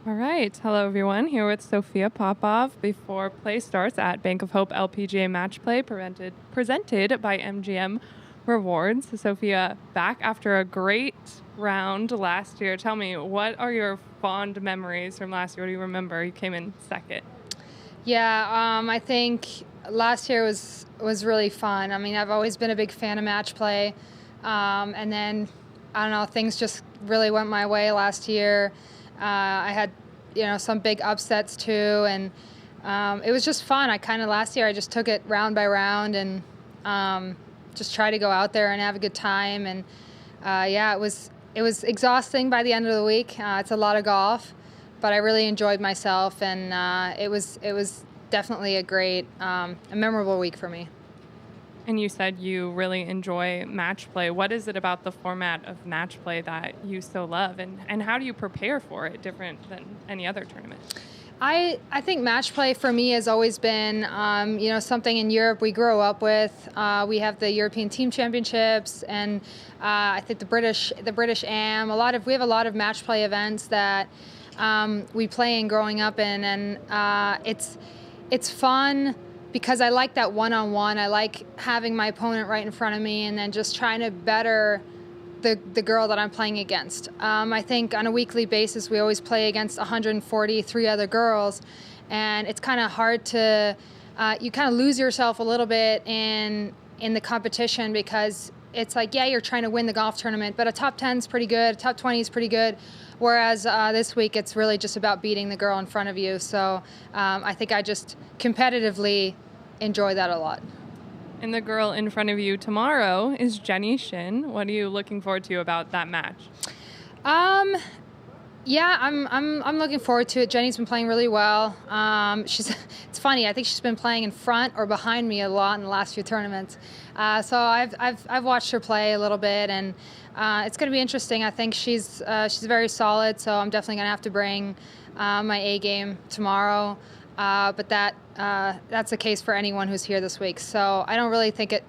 All right. Hello, everyone. Here with Sophia Popov before play starts at Bank of Hope LPGA Match Play presented by MGM Rewards. So, Sophia, back after a great round last year. Tell me, what are your fond memories from last year? What do you remember? You came in second. Yeah, I think last year was really fun. I mean, I've always been a big fan of match play, and then I don't know, things just really went my way last year. I had some big upsets too, and it was just fun. Last year I just took it round by round and just try to go out there and have a good time. And yeah, it was exhausting by the end of the week. It's a lot of golf, but I really enjoyed myself, and it was definitely a memorable week for me. And you said you really enjoy match play. What is it about the format of match play that you so love, and how do you prepare for it different than any other tournament? I think match play for me has always been something in Europe we grew up with. We have the European Team Championships, and I think the British Am. We have a lot of match play events that we play in growing up in, and it's fun because I like that one-on-one. I like having my opponent right in front of me and then just trying to better the girl that I'm playing against. I think on a weekly basis we always play against 143 other girls, and it's kind of hard to you kind of lose yourself a little bit in the competition, because it's like, yeah, you're trying to win the golf tournament, but a top 10 is pretty good, a top 20 is pretty good, whereas this week it's really just about beating the girl in front of you. So I think I just competitively enjoy that a lot. And the girl in front of you tomorrow is Jenny Shin. What are you looking forward to about that match? Yeah, I'm looking forward to it. Jenny's been playing really well. It's funny. I think she's been playing in front or behind me a lot in the last few tournaments. So I've watched her play a little bit, and it's going to be interesting. I think she's very solid. So I'm definitely going to have to bring my A game tomorrow. But that's the case for anyone who's here this week. So I don't really think it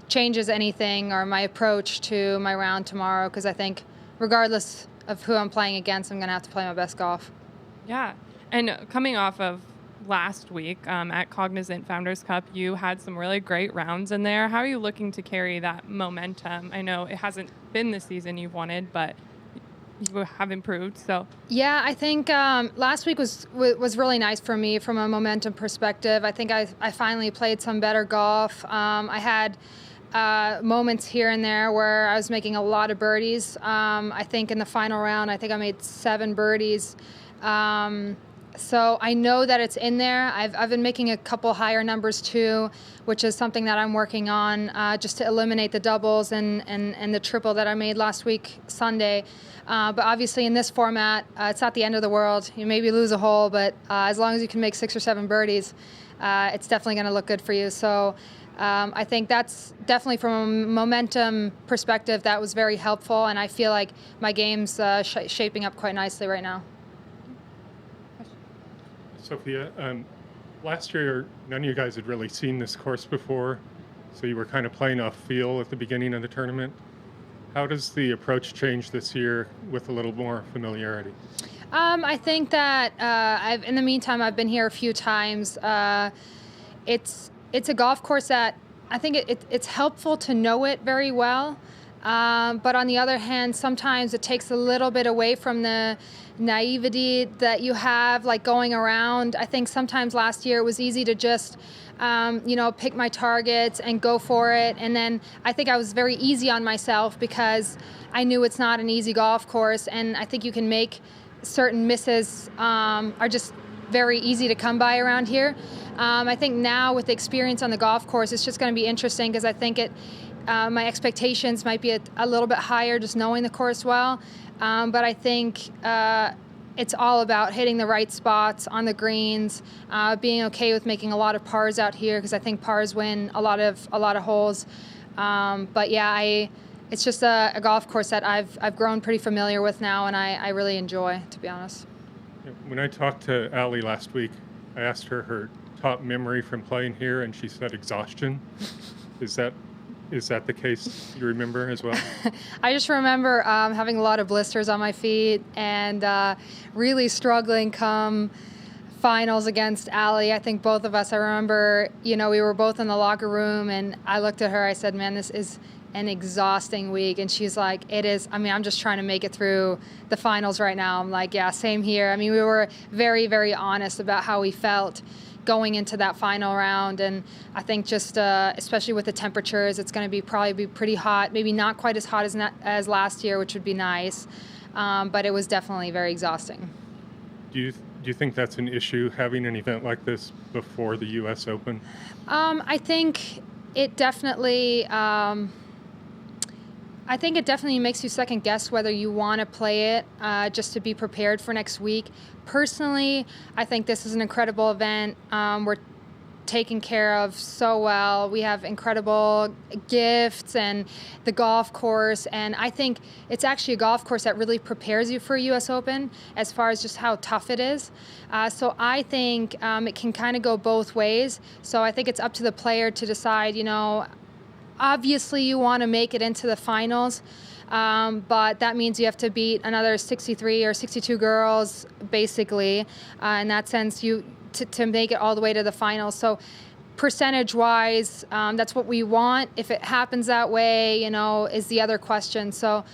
changes anything or my approach to my round tomorrow, because I think regardless of who I'm playing against, I'm going to have to play my best golf. Yeah. And coming off of last week at Cognizant Founders Cup, you had some really great rounds in there. How are you looking to carry that momentum? I know it hasn't been the season you've wanted, but you have improved. So yeah, I think last week was really nice for me from a momentum perspective. I think I finally played some better golf. I had moments here and there where I was making a lot of birdies. I think in the final round, I think I made 7 birdies. So I know that it's in there. I've been making a couple higher numbers too, which is something that I'm working on just to eliminate the doubles and the triple that I made last week Sunday. But obviously in this format, it's not the end of the world. You maybe lose a hole, but as long as you can make 6 or 7 birdies, it's definitely going to look good for you. So I think that's definitely, from a momentum perspective, that was very helpful, and I feel like my game's shaping up quite nicely right now. Sophia, last year none of you guys had really seen this course before, so you were kind of playing off feel at the beginning of the tournament. How does the approach change this year with a little more familiarity? I think that in the meantime, I've been here a few times. It's a golf course that I think it's helpful to know it very well. But on the other hand, sometimes it takes a little bit away from the naivety that you have, like going around. I think sometimes last year it was easy to just, pick my targets and go for it. And then I think I was very easy on myself because I knew it's not an easy golf course. And I think you can make certain misses are just very easy to come by around here. I think now with the experience on the golf course, it's just going to be interesting, because I think my expectations might be a little bit higher just knowing the course well. But I think it's all about hitting the right spots on the greens, being okay with making a lot of pars out here, because I think pars win a lot of holes. But yeah, it's just a golf course that I've grown pretty familiar with now, and I really enjoy, to be honest. When I talked to Allie last week, I asked her top memory from playing here, and she said exhaustion. Is that Is that the case you remember as well? I just remember having a lot of blisters on my feet and really struggling come finals against Allie. I think both of us, I remember, we were both in the locker room and I looked at her, I said, man, this is an exhausting week. And she's like, it is. I mean, I'm just trying to make it through the finals right now. I'm like, yeah, same here. I mean, we were very, very honest about how we felt going into that final round. And I think just, especially with the temperatures, it's going to probably be pretty hot, maybe not quite as hot as last year, which would be nice. But it was definitely very exhausting. Do you think that's an issue, having an event like this before the U.S. Open? I think it definitely makes you second guess whether you want to play it just to be prepared for next week. Personally, I think this is an incredible event. We're taken care of so well. We have incredible gifts and the golf course, and I think it's actually a golf course that really prepares you for a U.S. Open as far as just how tough it is. So I think it can kind of go both ways. So I think it's up to the player to decide, obviously you want to make it into the finals, but that means you have to beat another 63 or 62 girls, basically. In that sense, to make it all the way to the finals. So percentage-wise, that's what we want. If it happens that way, is the other question. So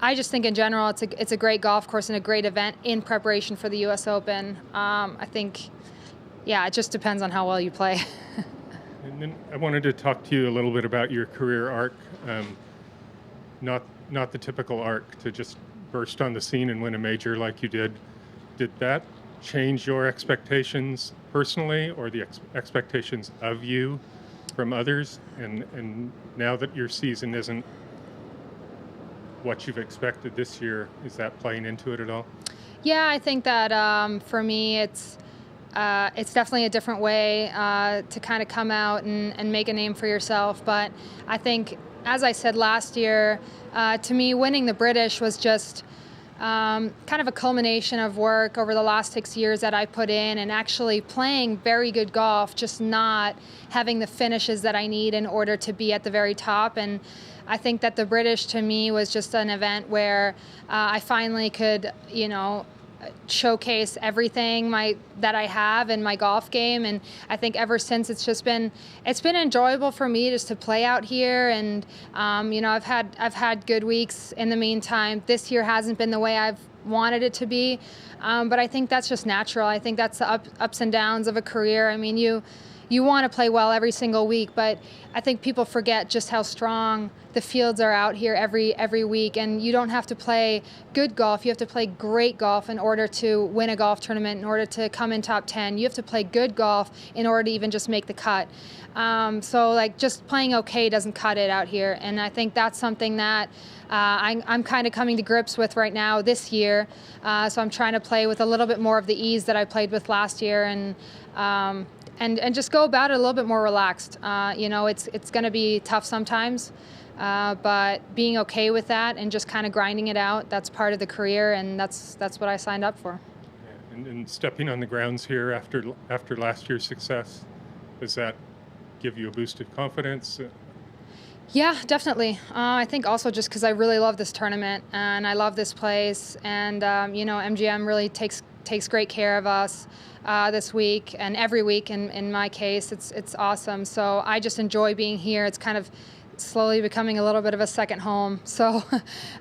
I just think in general it's a great golf course and a great event in preparation for the U.S. Open. I think, it just depends on how well you play. And then I wanted to talk to you a little bit about your career arc, not the typical arc to just burst on the scene and win a major like you did. Did that change your expectations personally, or the expectations of you from others? And now that your season isn't what you've expected this year, is that playing into it at all? Yeah, I think that for me it's definitely a different way to kind of come out and make a name for yourself. But I think, as I said last year, to me, winning the British was just kind of a culmination of work over the last 6 years that I put in, and actually playing very good golf, just not having the finishes that I need in order to be at the very top. And I think that the British, to me, was just an event where I finally could, showcase everything that I have in my golf game. And I think ever since it's been enjoyable for me just to play out here. And I've had good weeks in the meantime. This year hasn't been the way I've wanted it to be, but I think that's just natural. I think that's the ups and downs of a career. I mean, you want to play well every single week, but I think people forget just how strong the fields are out here every week. And you don't have to play good golf. You have to play great golf in order to win a golf tournament, in order to come in top 10. You have to play good golf in order to even just make the cut. So just playing okay doesn't cut it out here. And I think that's something that I'm kind of coming to grips with right now this year. So I'm trying to play with a little bit more of the ease that I played with last year, and just go about it a little bit more relaxed. It's going to be tough sometimes, but being okay with that and just kind of grinding it out, that's part of the career, and that's what I signed up for. And stepping on the grounds here after last year's success, does that give you a boost of confidence? Yeah, definitely. I think also just because I really love this tournament and I love this place, and MGM really takes great care of us this week and every week. In my case, it's awesome. So I just enjoy being here. It's kind of slowly becoming a little bit of a second home. So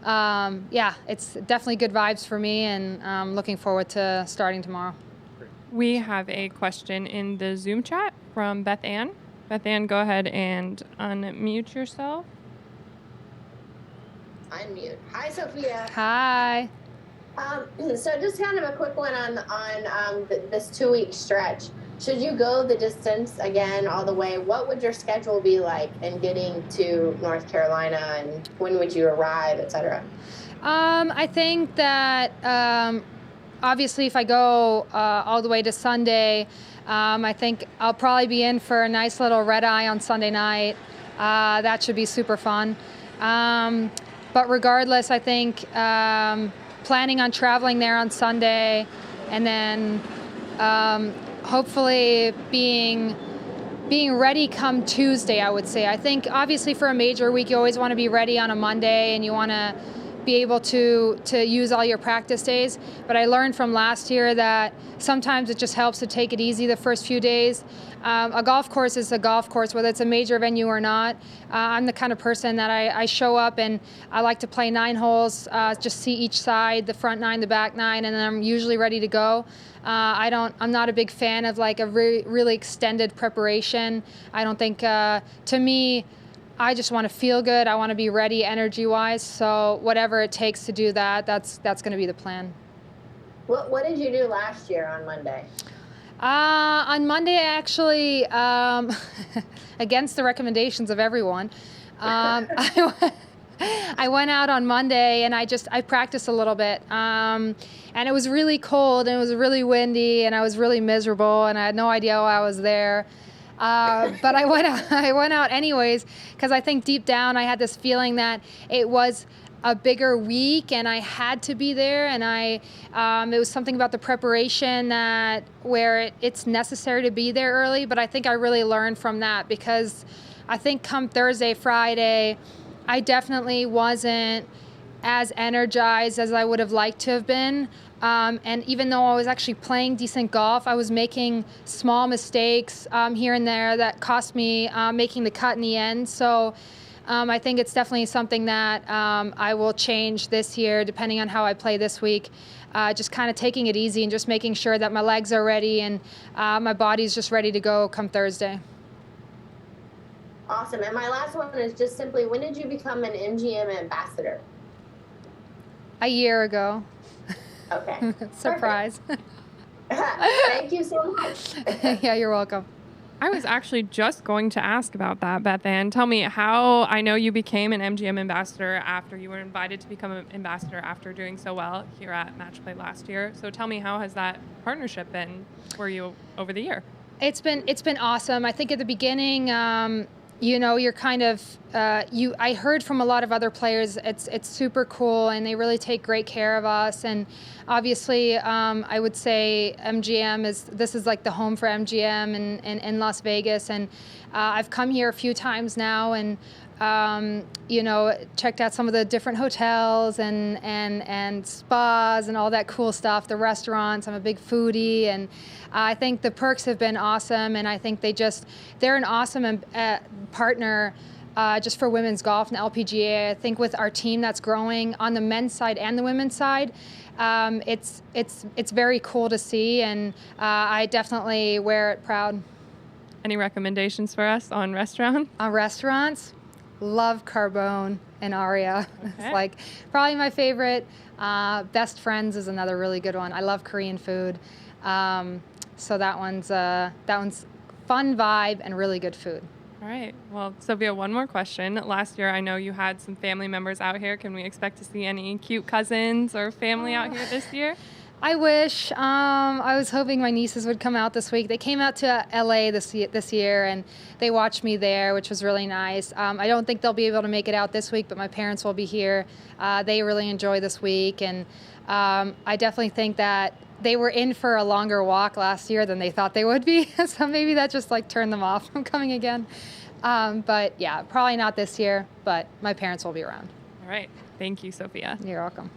it's definitely good vibes for me, and I'm looking forward to starting tomorrow. We have a question in the Zoom chat from Beth Ann. Beth Ann, go ahead and unmute yourself. Unmute. Hi, Sophia. Hi. So just kind of a quick one on this 2-week stretch. Should you go the distance again all the way, what would your schedule be like in getting to North Carolina, and when would you arrive, et cetera? I think that obviously if I go all the way to Sunday, I think I'll probably be in for a nice little red eye on Sunday night. That should be super fun. But regardless, I think planning on traveling there on Sunday, and then hopefully being being ready come Tuesday, I would say. I think obviously for a major week, you always want to be ready on a Monday, and you want to be able to use all your practice days. But I learned from last year that sometimes it just helps to take it easy the first few days. A golf course is a golf course, whether it's a major venue or not. I'm the kind of person that I show up and I like to play 9 holes, just see each side, the front 9, the back 9, and then I'm usually ready to go. I'm not a big fan of like a really extended preparation. I don't think, to me, I just want to feel good. I want to be ready energy-wise. So whatever it takes to do that, that's going to be the plan. What did you do last year on Monday? On Monday, I actually, against the recommendations of everyone, I went out on Monday and I practiced a little bit. And it was really cold and it was really windy and I was really miserable and I had no idea why I was there. But I went out anyways, because I think deep down I had this feeling that it was a bigger week and I had to be there, and it was something about the preparation where it's necessary to be there early. But I think I really learned from that, because I think come Thursday, Friday, I definitely wasn't as energized as I would have liked to have been. And even though I was actually playing decent golf, I was making small mistakes here and there that cost me making the cut in the end. So I think it's definitely something that I will change this year, depending on how I play this week. Just kind of taking it easy and just making sure that my legs are ready and my body's just ready to go come Thursday. Awesome. And my last one is just simply, when did you become an MGM ambassador? A year ago. Okay. Surprise. Thank you so much. Yeah, you're welcome. I was actually just going to ask about that, Beth Ann. Tell me how, I know you became an MGM ambassador after you were invited to become an ambassador after doing so well here at Match Play last year. So tell me, how has that partnership been for you over the year? It's been awesome. I think at the beginning, you're kind of, I heard from a lot of other players, it's super cool and they really take great care of us. And obviously, I would say this is like the home for MGM in Las Vegas. And I've come here a few times now and, checked out some of the different hotels and spas and all that cool stuff, the restaurants. I'm a big foodie, and I think the perks have been awesome, and I think they're an awesome partner just for women's golf and the LPGA. I think with our team that's growing on the men's side and the women's side, it's very cool to see, and I definitely wear it proud. Any recommendations for us on restaurant? On restaurants? Love Carbone and Aria. Okay. It's like probably my favorite. Best Friends is another really good one. I love Korean food. So that one's fun vibe and really good food. All right. Well, Sophia, one more question. Last year, I know you had some family members out here. Can we expect to see any cute cousins or family out here this year? I wish. I was hoping my nieces would come out this week. They came out to LA this year, and they watched me there, which was really nice. I don't think they'll be able to make it out this week, but my parents will be here. They really enjoy this week, and I definitely think that they were in for a longer walk last year than they thought they would be. So maybe that just turned them off from coming again. But yeah, probably not this year, but my parents will be around. All right. Thank you, Sophia. You're welcome.